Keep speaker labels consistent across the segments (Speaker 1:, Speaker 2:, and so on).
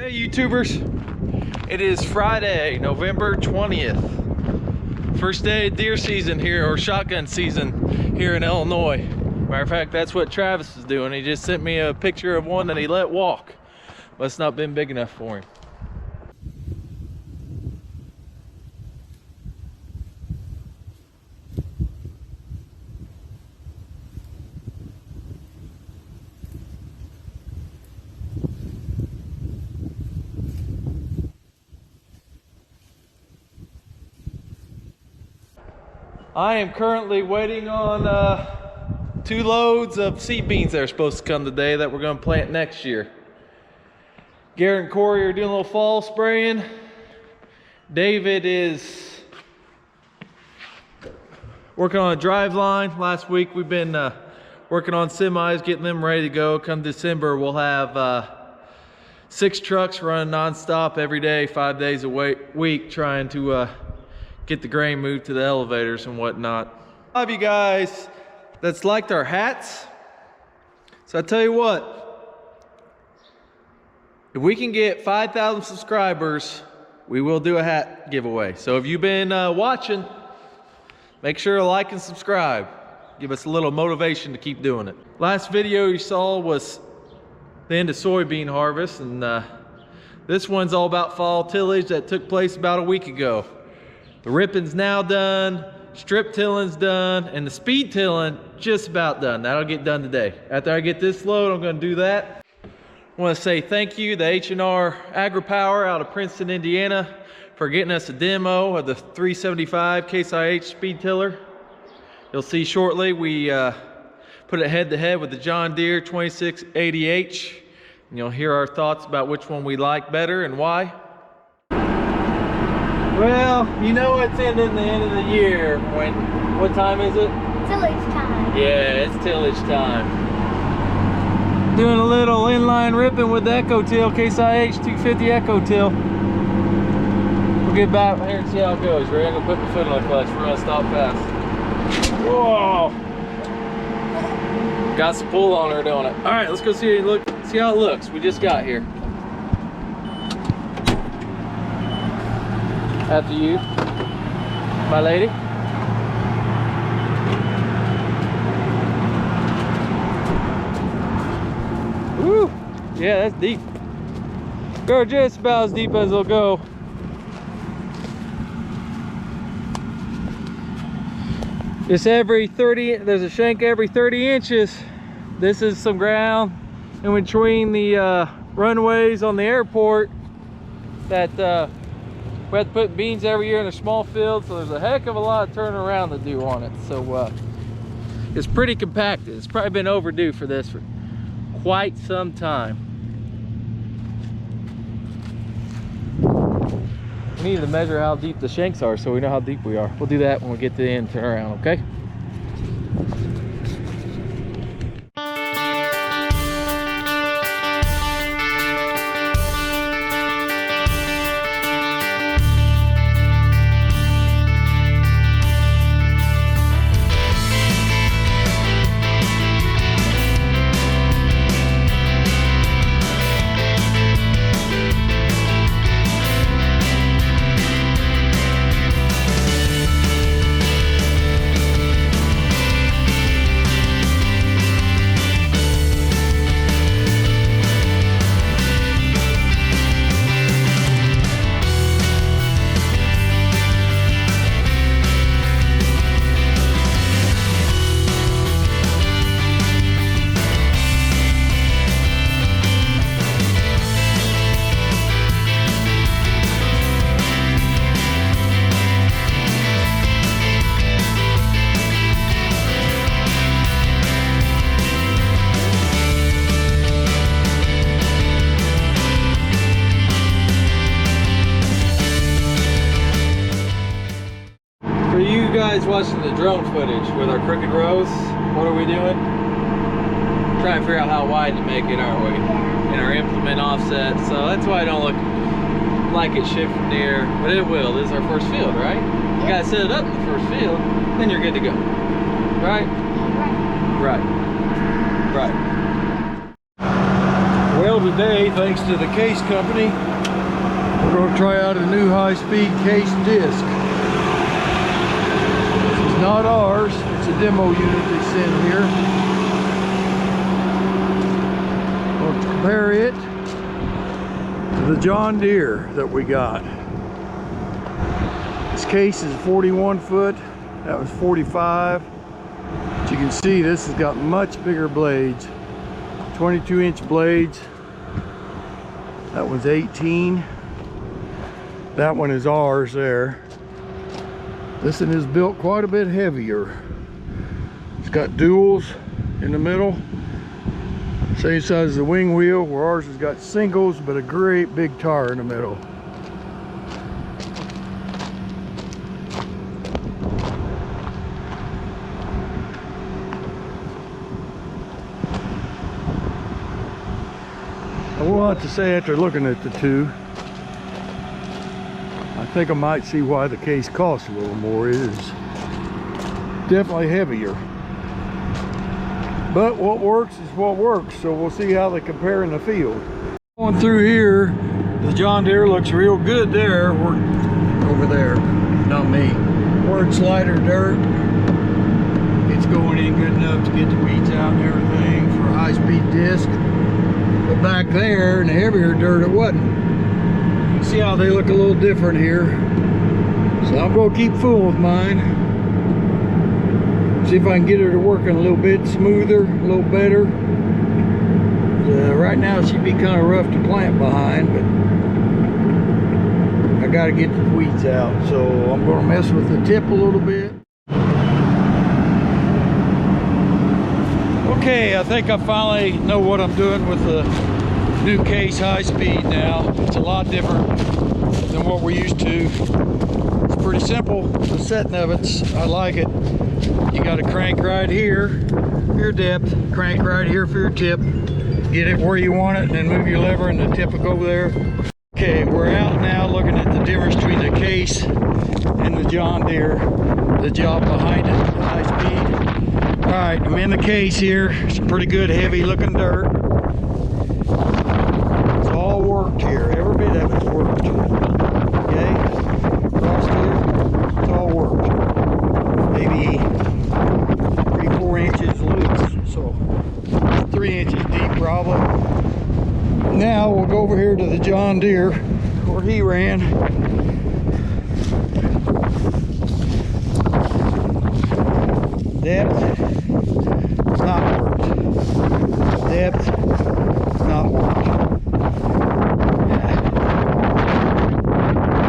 Speaker 1: Hey YouTubers, it is Friday, November 20th. First day of deer season here, or shotgun season here in Illinois. Matter of fact, that's what Travis is doing. He just sent me a picture of one that he let walk, but it's not been big enough for him. I am currently waiting on 2 loads of seed beans that are supposed to come today that we're going to plant next year. Garrett and Corey are doing a little fall spraying. David is working on a drive line. Last week we've been working on semis, getting them ready to go. Come December we'll have 6 trucks running non-stop every day, 5 days a week, trying to get the grain moved to the elevators and whatnot. A lot of you guys that's liked our hats. So I tell you what, if we can get 5,000 subscribers, we will do a hat giveaway. So if you've been watching, make sure to like and subscribe. Give us a little motivation to keep doing it. Last video you saw was the end of soybean harvest, and this one's all about fall tillage that took place about a week ago. The ripping's now done, strip tilling's done, and the speed tilling just about done. That'll get done today. After I get this load, I'm gonna do that. I wanna say thank you to H&R Agri-Power out of Princeton, Indiana for getting us a demo of the 375 Case IH speed tiller. You'll see shortly, we put it head to head with the John Deere 2680H. And you'll hear our thoughts about which one we like better and why. Well, you know it's ending the end of the year when, what time is it?
Speaker 2: Tillage time.
Speaker 1: Yeah, it's tillage time. Doing a little inline ripping with the Echo Till, Case IH 250 Echo Till. We'll get back here and see how it goes. Ready? I'm gonna put my foot on the clutch. We're gonna stop fast. Whoa! Got some pull on her, don't it? All right, let's go see how it looks. We just got here. After you, my lady. Woo! Yeah, that's deep. Go just about as deep as it'll go. Just every 30, there's a shank every 30 inches. This is some ground in between the runways on the airport that we have to put beans every year in a small field, so there's a heck of a lot of turning around to do on it. So it's pretty compacted. It's probably been overdue for this for quite some time. We need to measure how deep the shanks are so we know how deep we are. We'll do that when we get to the end, turn around, okay? Watching the drone footage with our crooked rows, what are we doing? Trying to figure out how wide to make it, aren't we? In our implement offset, so that's why I don't look like it should from near, but it will. This is our first field, right? You gotta set it up in the first field, then you're good to go. Right? Right. Right. Well,
Speaker 2: field today thanks to the case company. We're going to try out a new high-speed case disc. This is not ours, it's a demo unit they sent here. We'll compare it to the John Deere that we got. This case is 41 foot, that was 45. As you can see, this has got much bigger blades. 22-inch blades. That one's 18. That one is ours there. This one is built quite a bit heavier. It's got duals in the middle. Same size as the wing wheel, where ours has got singles, but a great big tire in the middle. I will have to say, after looking at the two, I think I might see why the case costs a little more. It is definitely heavier. But what works is what works, so we'll see how they compare in the field. Going through here, the John Deere looks real good there. We're over there, not me. Where it's lighter dirt, it's going in good enough to get the weeds out and everything for a high-speed disc. But back there in the heavier dirt, it wasn't. You can see how they look a little different here. So I'm going to keep fooling with mine. See if I can get her to working a little bit smoother, a little better. Right now she'd be kind of rough to plant behind, but I got to get the weeds out. So I'm going to mess with the tip a little bit. Okay, I think I finally know what I'm doing with the new case high speed now. It's a lot different than what we're used to. It's pretty simple, the setting of it. I like it. You got to crank right here for your depth, crank right here for your tip, get it where you want it, and then move your lever and the tip will go there. Okay, we're out now looking at the difference between the case and the John Deere, the job behind it, the high speed. All right, I'm in the case here. Some pretty good heavy looking dirt. It's all worked here. Every bit of it's worked. Okay, across here, it's all worked. Maybe 3-4 inches loose, so 3 inches deep probably. Now we'll go over here to the John Deere where he ran. Depth, not worked. Depth, not worked. Yeah.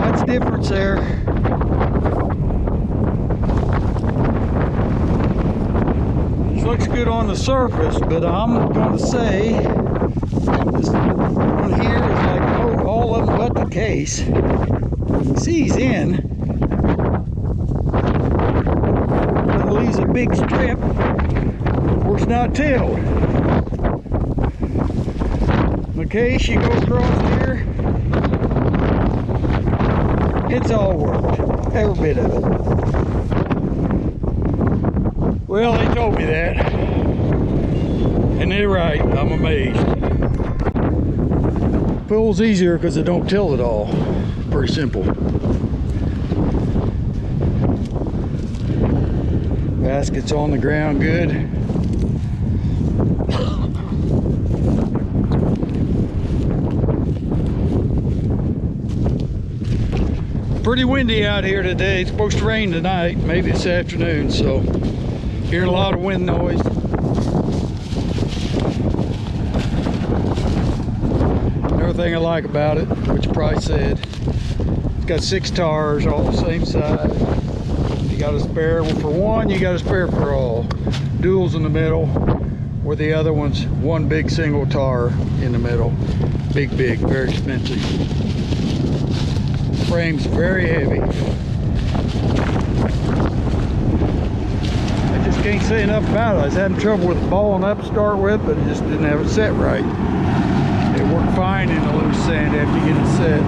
Speaker 2: That's the difference there. This looks good on the surface, but I'm going to say this one here is like all of them but the case. See, he's in. Leaves a big strip where it's not tilled. The case, you go across here, it's all worked, every bit of it. Well, they told me that, and they're right. I'm amazed. Pulls easier because it don't till it all. Pretty simple. Basket's on the ground good. Pretty windy out here today. It's supposed to rain tonight, maybe this afternoon, so hearing a lot of wind noise. Everything I like about it, which Price said. It's got 6 tires, all the same size. You got a spare for one, you got a spare for all. Duals in the middle, where the other one's one big single tar in the middle. Big, very expensive. Frame's very heavy. I just can't say enough about it. I was having trouble with balling up to start with, but it just didn't have it set right. It worked fine in the loose sand after you get it set.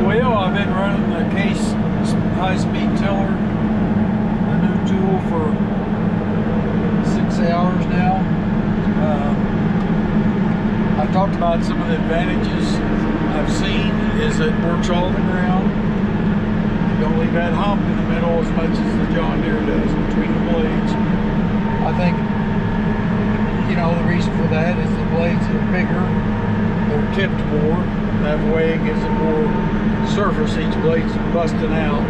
Speaker 2: Well, I've been running the case high-speed tiller, a new tool, for 6 hours now. advantages I've seen is it works all the ground. You don't leave that hump in the middle as much as the John Deere does between the blades. I think, you know, the reason for that is the blades are bigger, they're tipped more. That way it gives it more surface, each blade's busting out.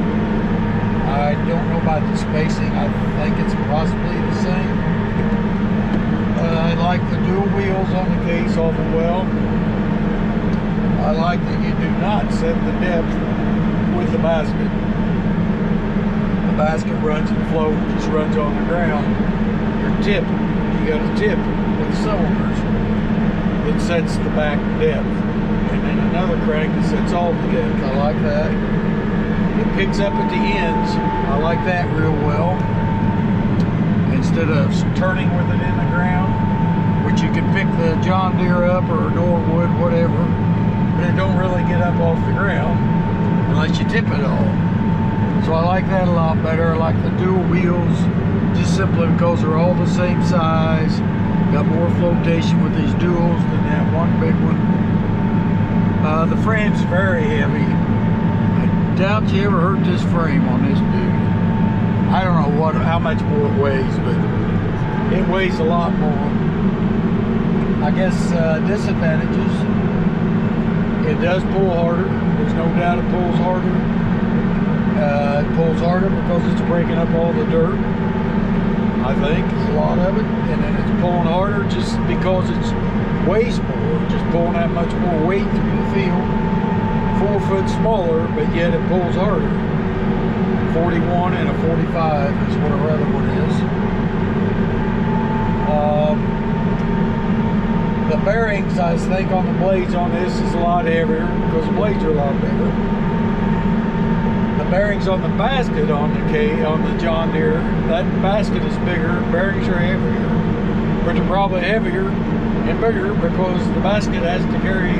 Speaker 2: I don't know about the spacing, I think it's possibly the same. I like the dual wheels on the case awful well. I like that you do not set the depth with the basket. The basket runs and floats, just runs on the ground. Your tip, you got a tip with cylinders that sets the back depth. And then another crank that sets all the depth. I like that. It picks up at the ends. I like that real well. Instead of turning with it in the ground, which you can pick the John Deere up or Norwood, whatever, but it don't really get up off the ground unless you tip it all. So I like that a lot better. I like the dual wheels just simply because they're all the same size. Got more flotation with these duals than that one big one. The frame's very heavy. I doubt you ever hurt this frame on this dude. I don't know how much more it weighs, but it weighs a lot more. I guess disadvantages, it does pull harder. There's no doubt it pulls harder. It pulls harder because it's breaking up all the dirt. I think it's a lot of it. And then it's pulling harder just because it weighs more, just pulling that much more weight through the field. 4 foot smaller, but yet it pulls harder. 41 and a 45 is what a other one is. The bearings, I think, on the blades on this is a lot heavier because the blades are a lot bigger. The bearings on the basket on the John Deere, that basket is bigger, bearings are heavier. But they're probably heavier and bigger because the basket has to carry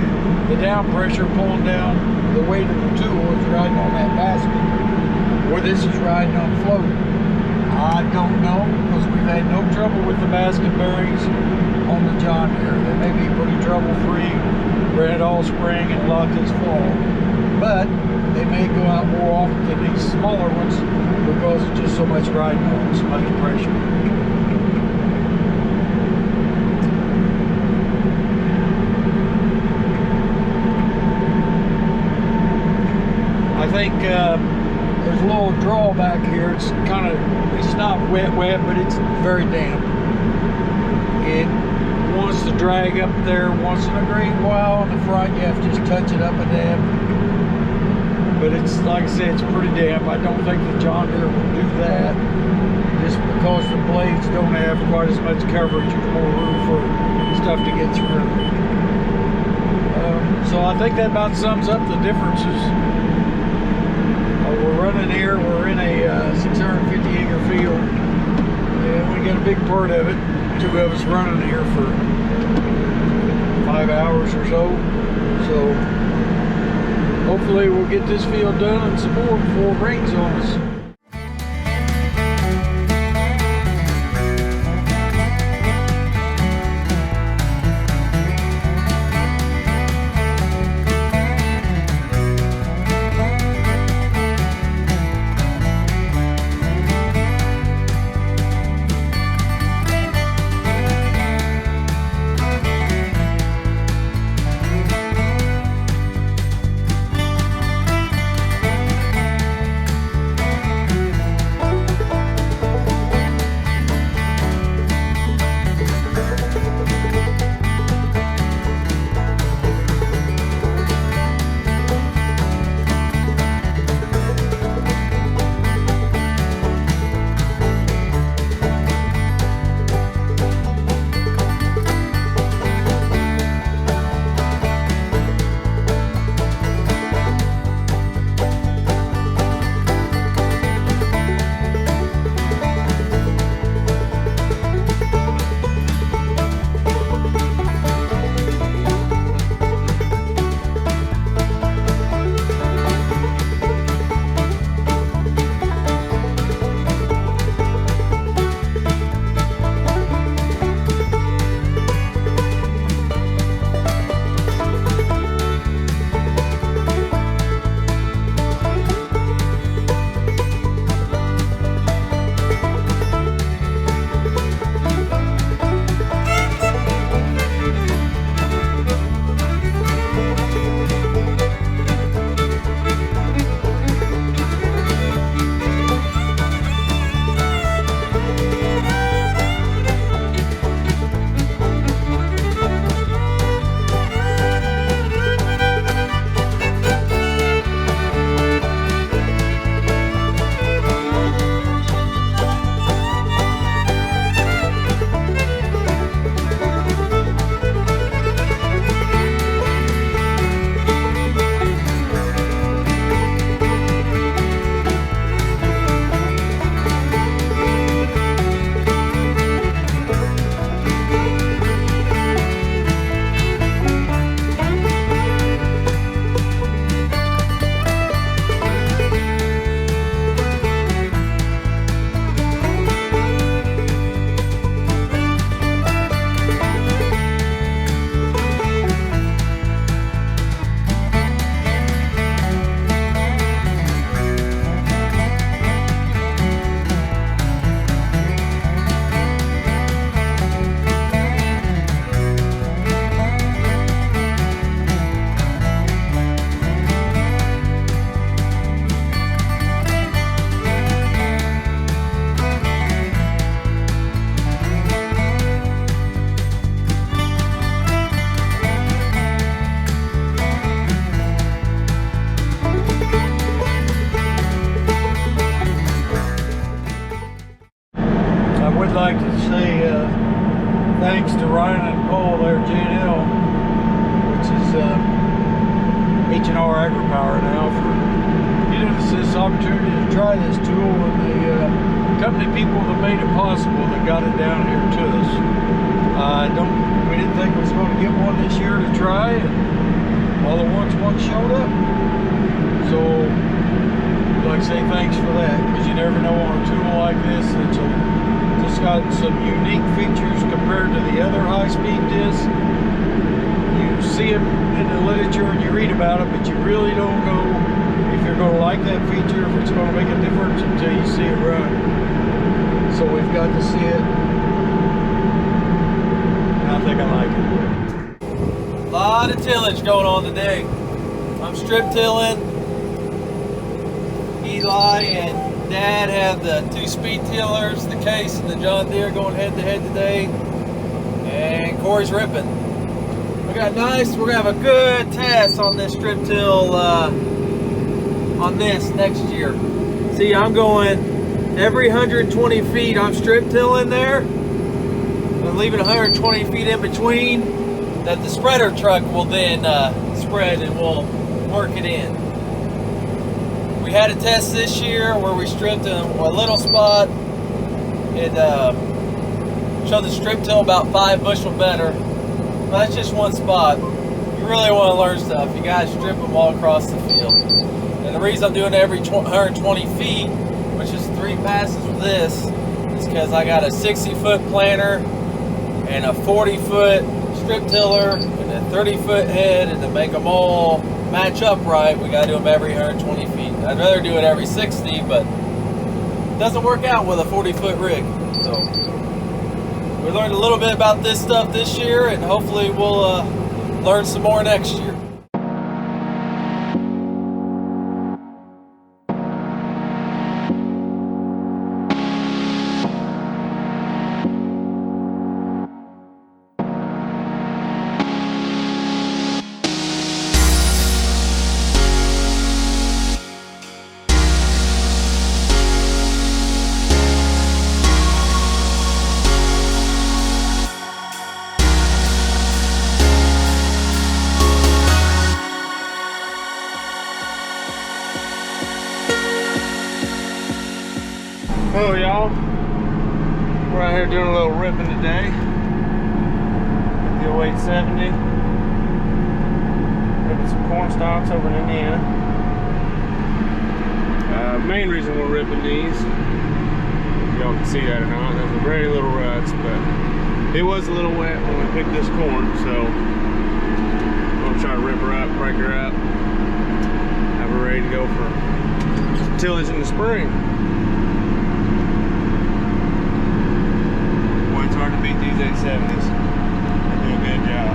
Speaker 2: the down pressure pulling down the weight of the tool is riding on that basket. Where this is riding on float. I don't know because we've had no trouble with the basket bearings on the John Deere. They may be pretty trouble-free, ran it all spring and a lot this fall. But they may go out more often than these smaller ones because it's just so much riding on, so much pressure. I think there's a little drawback here. It's not wet, but it's very damp. It wants to drag up there once in a great while. On the front, you have to just touch it up a dab. But it's, like I said, it's pretty damp. I don't think the John Deere will do that just because the blades don't have quite as much coverage. There's more room for stuff to get through. So I think that about sums up the differences. We're running here, we're in a 650 acre field, and we got a big part of it. 2 of us running here for 5 hours or so. So hopefully we'll get this field done and some more before it rains on us. tractor power now for giving us this opportunity to try this tool, and the company people that made it possible that got it down here to us. We didn't think we was going to get one this year to try, and all at once one showed up. So I'd like to say thanks for that, because you never know on a tool like this that's just got some unique features compared to the other high-speed discs. You see them in the literature and you read about it, but you really don't know if you're going to like that feature, if it's going to make a difference until you see it run. So we've got to see it, and I think I like it.
Speaker 1: A lot of tillage going on today. I'm strip tilling. Eli and Dad have the 2-speed tillers, the Case and the John Deere, going head to head today. And Corey's ripping. We're gonna have a good test on this strip till on this next year. See, I'm going every 120 feet, I'm strip tilling there. I'm leaving 120 feet in between that the spreader truck will then spread, and we'll work it in. We had a test this year where we stripped in a little spot. It showed the strip till about 5 bushel better. But that's just one spot. You really want to learn stuff, you guys strip them all across the field. And the reason I'm doing it every 120 feet, which is 3 passes with this, is because I got a 60-foot planter and a 40-foot strip tiller and a 30-foot head, and to make them all match up right, we got to do them every 120 feet. I'd rather do it every 60, but it doesn't work out with a 40-foot rig. So we learned a little bit about this stuff this year, and hopefully we'll learn some more next year.
Speaker 2: Hello y'all, we're out here doing a little ripping today. The 0870, ripping some cornstalks over in Indiana. Main reason we're ripping these, if y'all can see that or not, there's very little ruts, but it was a little wet when we picked this corn, so I'm going to try to rip her up, break her up, have her ready to go for tillage in the spring. It's hard to beat these 870s. They do a good job.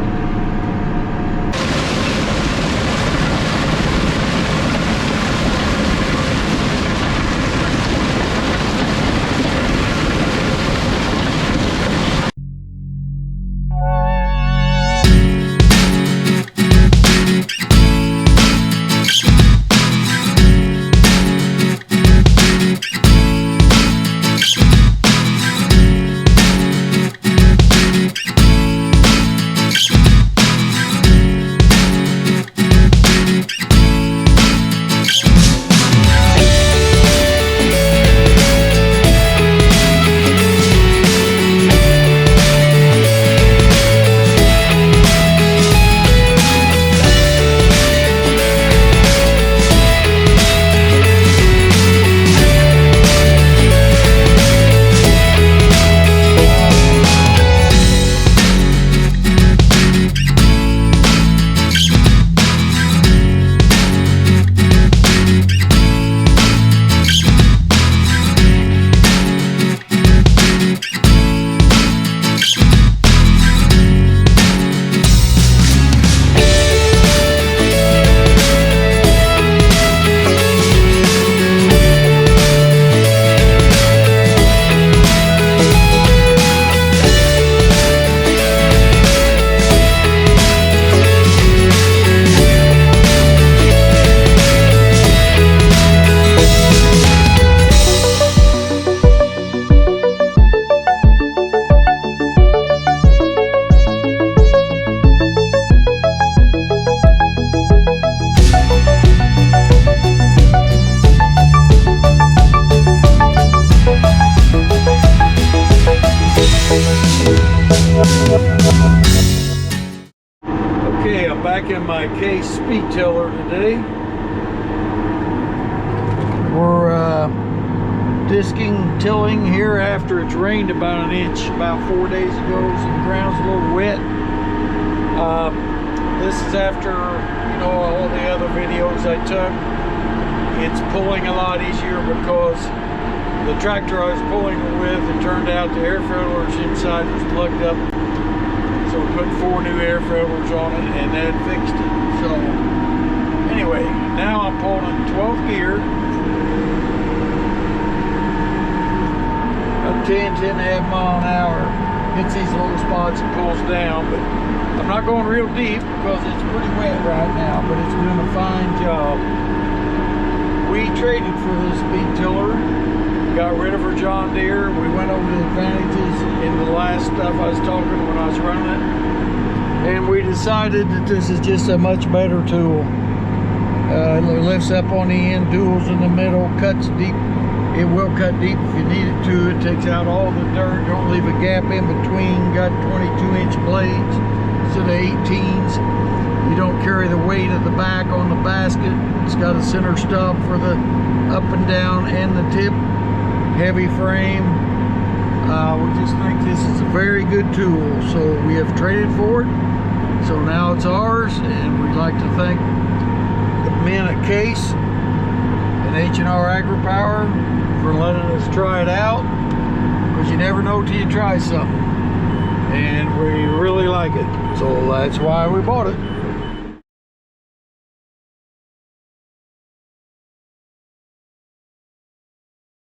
Speaker 2: my Case speed tiller today. We're disking, tilling here after it's rained about an inch about 4 days ago, so the ground's a little wet. This is after, you know, all the other videos I took. It's pulling a lot easier because the tractor I was pulling it with, it turned out the air filters inside was plugged up. So we put 4 new air filters on it and that fixed it. So anyway, now I'm pulling in 12th gear. About 10.5 mile an hour. Hits these little spots and pulls down, but I'm not going real deep because it's pretty wet right now, but it's doing a fine job. We traded for this speed tiller. Got rid of our John Deere. We went over the advantages in the last stuff I was talking when I was running it. And we decided that this is just a much better tool. It lifts up on the end, duals in the middle, cuts deep. It will cut deep if you need it to. It takes out all the dirt. Don't leave a gap in between. Got 22-inch blades instead of 18s. You don't carry the weight of the back on the basket. It's got a center stub for the up and down and the tip. Heavy frame. We just think this is a very good tool, so we have traded for it. So now it's ours, and we'd like to thank the men at Case and H&R AgriPower for letting us try it out, because you never know till you try something, and we really like it, so that's why we bought it.